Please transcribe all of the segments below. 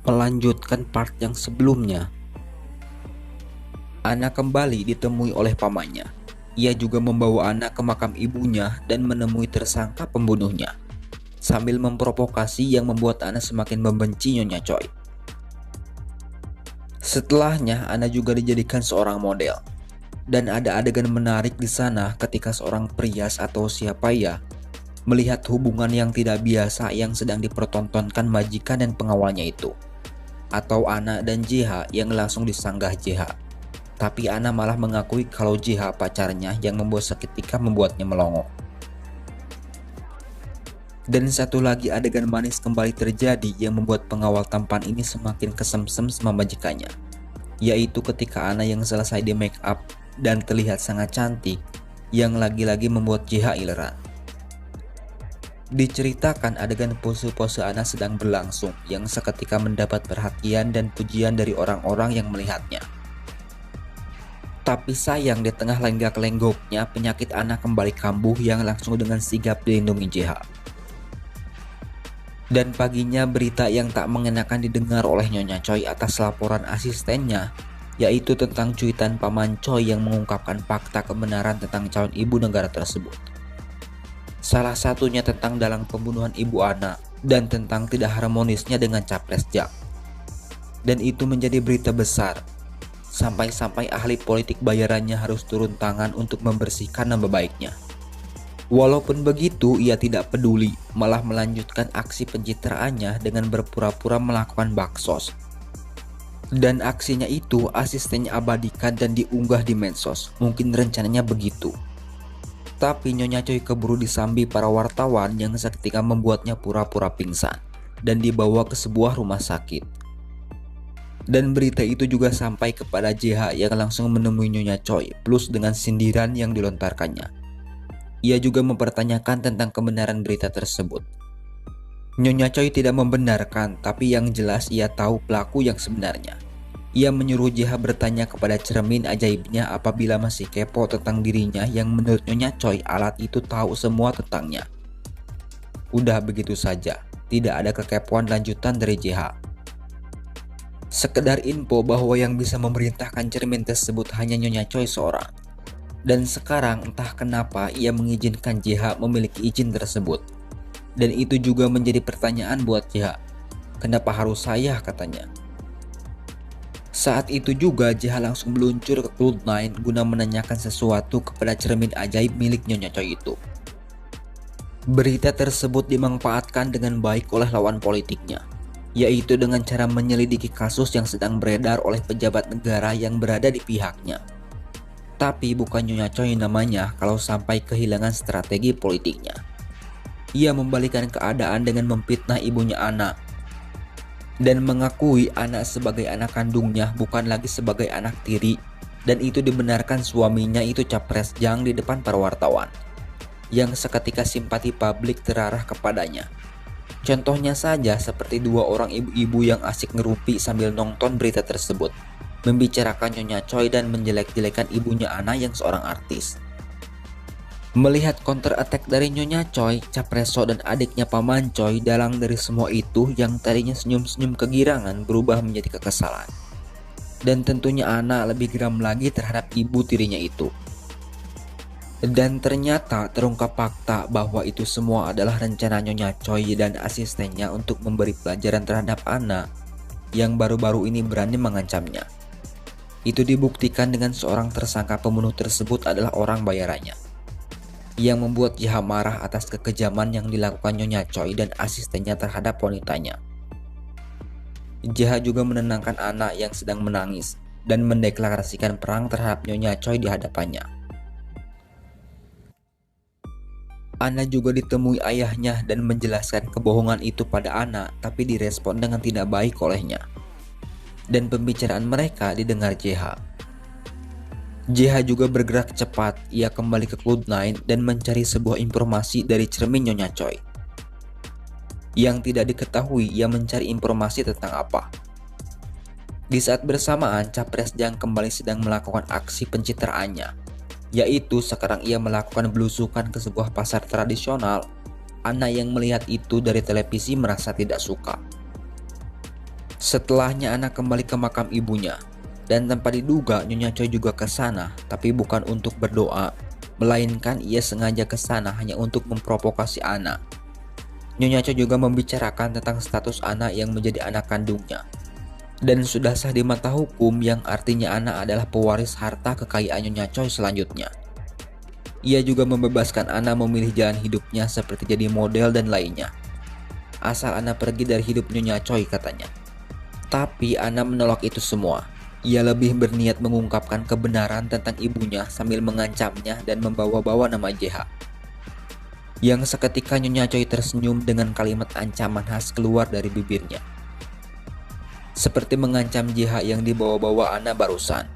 Melanjutkan part yang sebelumnya, Ana kembali ditemui oleh pamannya. Ia juga membawa Ana ke makam ibunya dan menemui tersangka pembunuhnya, sambil memprovokasi yang membuat Ana semakin membenci Nyonya Choi. Setelahnya, Ana juga dijadikan seorang model. Dan ada adegan menarik di sana ketika seorang prias atau siapa ya melihat hubungan yang tidak biasa yang sedang dipertontonkan majikan dan pengawalnya itu. Atau Ana dan JH yang langsung disanggah JH. Tapi Ana malah mengakui kalau JH pacarnya yang membuat seketika membuatnya melongo. Dan satu lagi adegan manis kembali terjadi yang membuat pengawal tampan ini semakin kesemsem sama majikannya. Yaitu ketika Ana yang selesai di make up dan terlihat sangat cantik yang lagi-lagi membuat JH ileran. Diceritakan adegan pose-pose Ana sedang berlangsung yang seketika mendapat perhatian dan pujian dari orang-orang yang melihatnya. Tapi sayang di tengah lenggak-lenggoknya penyakit Ana kembali kambuh yang langsung dengan sigap dilindungi JH. Dan paginya berita yang tak mengenakan didengar oleh Nyonya Choi atas laporan asistennya, yaitu tentang cuitan Paman Choi yang mengungkapkan fakta kebenaran tentang calon ibu negara tersebut. Salah satunya tentang dalang pembunuhan ibu Ana dan tentang tidak harmonisnya dengan Capres Jang. Dan itu menjadi berita besar, sampai-sampai ahli politik bayarannya harus turun tangan untuk membersihkan nama baiknya. Walaupun begitu, ia tidak peduli, malah melanjutkan aksi pencitraannya dengan berpura-pura melakukan baksos. Dan aksinya itu asistennya abadikan dan diunggah di medsos, mungkin rencananya begitu. Tapi Nyonya Choi keburu disambi para wartawan yang seketika membuatnya pura-pura pingsan dan dibawa ke sebuah rumah sakit. Dan berita itu juga sampai kepada JH yang langsung menemui Nyonya Choi plus dengan sindiran yang dilontarkannya. Ia juga mempertanyakan tentang kebenaran berita tersebut. Nyonya Choi tidak membenarkan, tapi yang jelas ia tahu pelaku yang sebenarnya. Ia menyuruh JH bertanya kepada cermin ajaibnya apabila masih kepo tentang dirinya yang menurut Nyonya Choi alat itu tahu semua tentangnya. Udah begitu saja, tidak ada kekepoan lanjutan dari JH. Sekedar info bahwa yang bisa memerintahkan cermin tersebut hanya Nyonya Choi seorang. Dan sekarang entah kenapa ia mengizinkan JH memiliki izin tersebut. Dan itu juga menjadi pertanyaan buat JH. Kenapa harus saya, katanya. Saat itu juga JH langsung meluncur ke Cloud9 guna menanyakan sesuatu kepada cermin ajaib milik Nyonya Choi itu. Berita tersebut dimanfaatkan dengan baik oleh lawan politiknya, yaitu dengan cara menyelidiki kasus yang sedang beredar oleh pejabat negara yang berada di pihaknya. Tapi bukan Nyonya Choi namanya kalau sampai kehilangan strategi politiknya. Ia membalikan keadaan dengan memfitnah ibunya Ana dan mengakui Ana sebagai anak kandungnya bukan lagi sebagai anak tiri, dan itu dibenarkan suaminya itu Capres Jang di depan para wartawan yang seketika simpati publik terarah kepadanya. Contohnya saja seperti dua orang ibu-ibu yang asik ngerumpi sambil nonton berita tersebut, membicarakan Nyonya Choi dan menjelek-jelekan ibunya Ana yang seorang artis. Melihat counter attack dari Nyonya Choi, Capreso dan adiknya Paman Choi, dalang dari semua itu yang tadinya senyum-senyum kegirangan berubah menjadi kekesalan. Dan tentunya Ana lebih geram lagi terhadap ibu tirinya itu. Dan ternyata terungkap fakta bahwa itu semua adalah rencana Nyonya Choi dan asistennya untuk memberi pelajaran terhadap Ana yang baru-baru ini berani mengancamnya. Itu dibuktikan dengan seorang tersangka pembunuh tersebut adalah orang bayarannya, yang membuat JH marah atas kekejaman yang dilakukan Nyonya Choi dan asistennya terhadap wanitanya. JH juga menenangkan Ana yang sedang menangis dan mendeklarasikan perang terhadap Nyonya Choi di hadapannya. Ana juga ditemui ayahnya dan menjelaskan kebohongan itu pada Ana, tapi direspon dengan tidak baik olehnya. Dan pembicaraan mereka didengar JH. JH juga bergerak cepat, ia kembali ke Cloud9 dan mencari sebuah informasi dari cermin Nyonya Choi. Yang tidak diketahui ia mencari informasi tentang apa. Di saat bersamaan, Capres Jang kembali sedang melakukan aksi pencitraannya, yaitu sekarang ia melakukan belusukan ke sebuah pasar tradisional. Ana yang melihat itu dari televisi merasa tidak suka. Setelahnya anak kembali ke makam ibunya, dan tanpa diduga Nyonya Choi juga ke sana, tapi bukan untuk berdoa, melainkan ia sengaja ke sana hanya untuk memprovokasi Ana. Nyonya Choi juga membicarakan tentang status Ana yang menjadi anak kandungnya, dan sudah sah di mata hukum yang artinya Ana adalah pewaris harta kekayaan Nyonya Choi selanjutnya. Ia juga membebaskan Ana memilih jalan hidupnya seperti jadi model dan lainnya. Asal Ana pergi dari hidup Nyonya Choi katanya. Tapi Ana menolak itu semua. Ia lebih berniat mengungkapkan kebenaran tentang ibunya sambil mengancamnya dan membawa-bawa nama JH. Yang seketika Nyonya Choi tersenyum dengan kalimat ancaman khas keluar dari bibirnya. Seperti mengancam JH yang dibawa-bawa Ana barusan.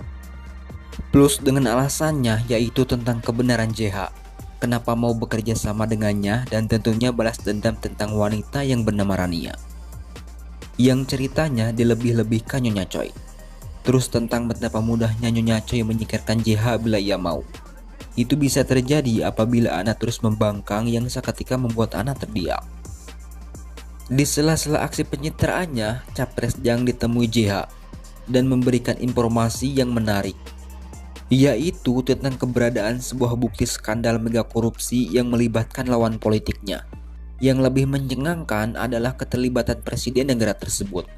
Plus dengan alasannya yaitu tentang kebenaran JH. Kenapa mau bekerja sama dengannya dan tentunya balas dendam tentang wanita yang bernama Rania. Yang ceritanya dilebih-lebihkan Nyonya Choi. Terus tentang betapa mudahnya Nyonya Choi menyingkirkan JH bila ia mau. Itu bisa terjadi apabila Ana terus membangkang yang seketika membuat Ana terdiam. Di sela-sela aksi pencitraannya, Capres Jang ditemui JH dan memberikan informasi yang menarik, yaitu tentang keberadaan sebuah bukti skandal mega korupsi yang melibatkan lawan politiknya. Yang lebih mencengangkan adalah keterlibatan presiden negara tersebut.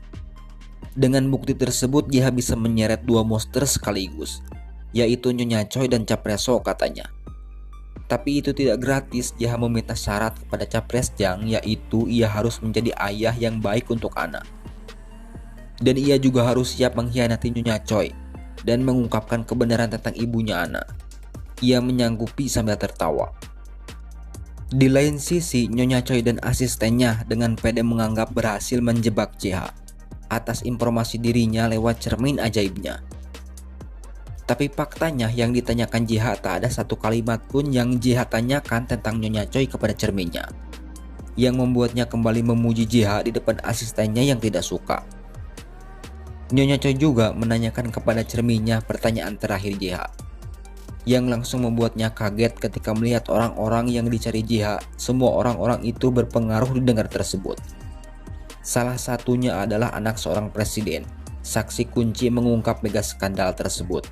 Dengan bukti tersebut JH bisa menyeret dua monster sekaligus, yaitu Nyonya Choi dan Capres So katanya. Tapi itu tidak gratis. JH meminta syarat kepada Capres Jang, yaitu ia harus menjadi ayah yang baik untuk Ana. Dan ia juga harus siap mengkhianati Nyonya Choi dan mengungkapkan kebenaran tentang ibunya Ana. Ia menyanggupi sambil tertawa. Di lain sisi, Nyonya Choi dan asistennya dengan pede menganggap berhasil menjebak JH atas informasi dirinya lewat cermin ajaibnya. Tapi faktanya yang ditanyakan JH tak ada satu kalimat pun yang JH tanyakan tentang Nyonya Choi kepada cerminnya, yang membuatnya kembali memuji JH di depan asistennya yang tidak suka. Nyonya Choi juga menanyakan kepada cerminnya pertanyaan terakhir JH, yang langsung membuatnya kaget ketika melihat orang-orang yang dicari JH. Semua orang-orang itu berpengaruh di negara tersebut. Salah satunya adalah anak seorang presiden, saksi kunci mengungkap mega skandal tersebut.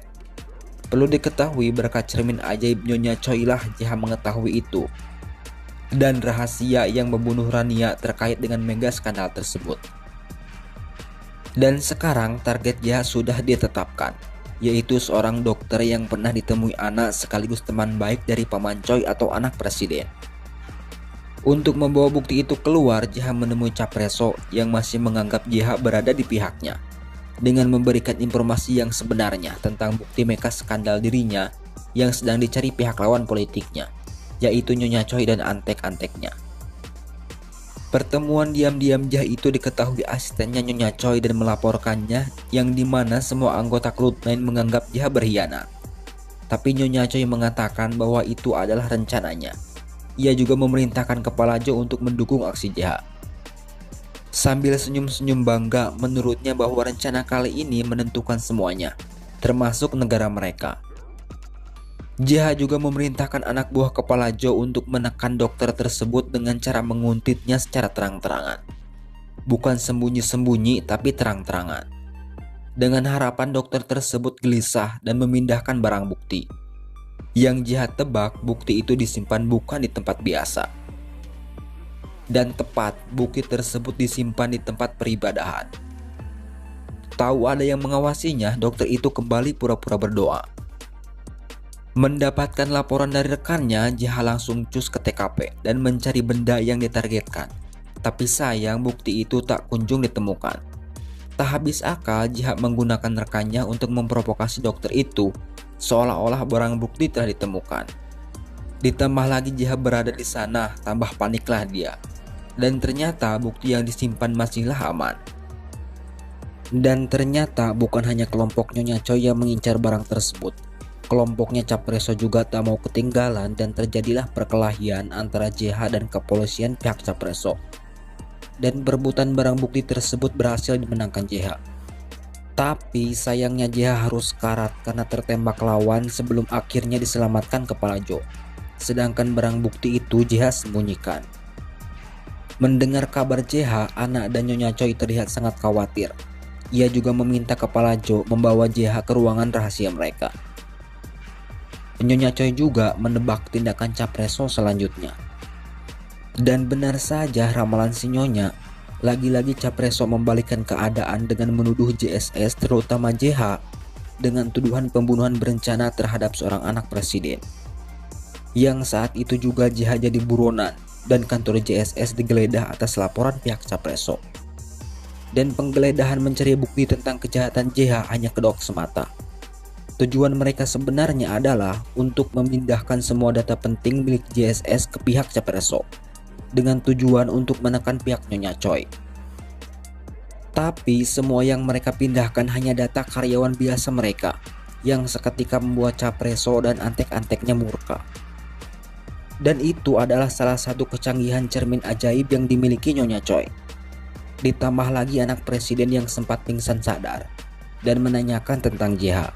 Perlu diketahui berkat cermin ajaib Nyonya Choi lah JH mengetahui itu, dan rahasia yang membunuh Rania terkait dengan mega skandal tersebut. Dan sekarang target JH sudah ditetapkan, yaitu seorang dokter yang pernah ditemui Ana sekaligus teman baik dari Paman Choi atau anak presiden. Untuk membawa bukti itu keluar, JH menemui Capres So yang masih menganggap JH berada di pihaknya, dengan memberikan informasi yang sebenarnya tentang bukti mega skandal dirinya yang sedang dicari pihak lawan politiknya, yaitu Nyonya Choi dan antek-anteknya. Pertemuan diam-diam JH itu diketahui asistennya Nyonya Choi dan melaporkannya, yang dimana semua anggota Cloud9 menganggap JH berkhianat. Tapi Nyonya Choi mengatakan bahwa itu adalah rencananya. Ia juga memerintahkan Kepala Jo untuk mendukung aksi JH. Sambil senyum-senyum bangga, menurutnya bahwa rencana kali ini menentukan semuanya, termasuk negara mereka. JH juga memerintahkan anak buah Kepala Jo untuk menekan dokter tersebut dengan cara menguntitnya secara terang-terangan. Bukan sembunyi-sembunyi, tapi terang-terangan. Dengan harapan dokter tersebut gelisah dan memindahkan barang bukti. Yang JH tebak, bukti itu disimpan bukan di tempat biasa. Dan tepat, bukti tersebut disimpan di tempat peribadahan. Tahu ada yang mengawasinya, dokter itu kembali pura-pura berdoa. Mendapatkan laporan dari rekannya, JH langsung cus ke TKP dan mencari benda yang ditargetkan. Tapi sayang bukti itu tak kunjung ditemukan. Tak habis akal, JH menggunakan rekannya untuk memprovokasi dokter itu, seolah-olah barang bukti telah ditemukan. Ditambah lagi JH berada di sana, tambah paniklah dia. Dan ternyata bukti yang disimpan masihlah aman. Dan ternyata bukan hanya kelompok Nyonya Choi yang mengincar barang tersebut. Kelompoknya Capres So juga tak mau ketinggalan dan terjadilah perkelahian antara JH dan kepolisian pihak Capres So. Dan perebutan barang bukti tersebut berhasil dimenangkan JH. Tapi sayangnya JH harus karat karena tertembak lawan sebelum akhirnya diselamatkan Kepala Jo. Sedangkan barang bukti itu JH sembunyikan. Mendengar kabar JH, anak dan Nyonya Choi terlihat sangat khawatir. Ia juga meminta kepala Jo membawa JH ke ruangan rahasia mereka. Nyonya Choi juga menebak tindakan Capreso selanjutnya. Dan benar saja ramalan si Nyonya, lagi-lagi Capreso membalikkan keadaan dengan menuduh JSS terutama JH dengan tuduhan pembunuhan berencana terhadap seorang anak presiden. Yang saat itu juga JH jadi buronan dan kantor JSS digeledah atas laporan pihak Capreso. Dan penggeledahan mencari bukti tentang kejahatan JH hanya kedok semata. Tujuan mereka sebenarnya adalah untuk memindahkan semua data penting milik JSS ke pihak Capreso dengan tujuan untuk menekan pihak Nyonya Choi. Tapi semua yang mereka pindahkan hanya data karyawan biasa mereka yang seketika membuat Capreso dan antek-anteknya murka. Dan itu adalah salah satu kecanggihan cermin ajaib yang dimiliki Nyonya Choi. Ditambah lagi anak presiden yang sempat pingsan sadar dan menanyakan tentang JH.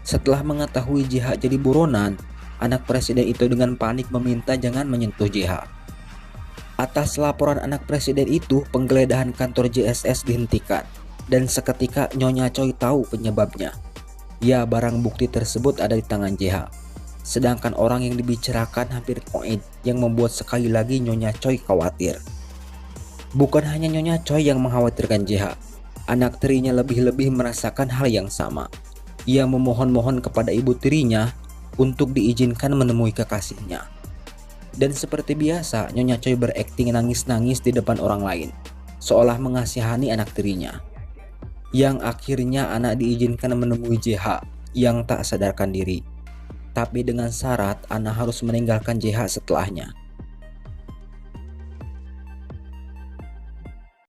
Setelah mengetahui JH jadi buronan, anak presiden itu dengan panik meminta jangan menyentuh JH. Atas laporan anak presiden itu, penggeledahan kantor JSS dihentikan dan seketika Nyonya Choi tahu penyebabnya. Ya, barang bukti tersebut ada di tangan JH. Sedangkan orang yang dibicarakan hampir koin yang membuat sekali lagi Nyonya Choi khawatir. Bukan hanya Nyonya Choi yang mengkhawatirkan JH, anak tirinya lebih-lebih merasakan hal yang sama. Ia memohon-mohon kepada ibu tirinya untuk diizinkan menemui kekasihnya. Dan seperti biasa, Nyonya Choi berakting nangis-nangis di depan orang lain, seolah mengasihani anak tirinya. Yang akhirnya anak diizinkan menemui JH yang tak sadarkan diri. Tapi dengan syarat anak harus meninggalkan JH setelahnya.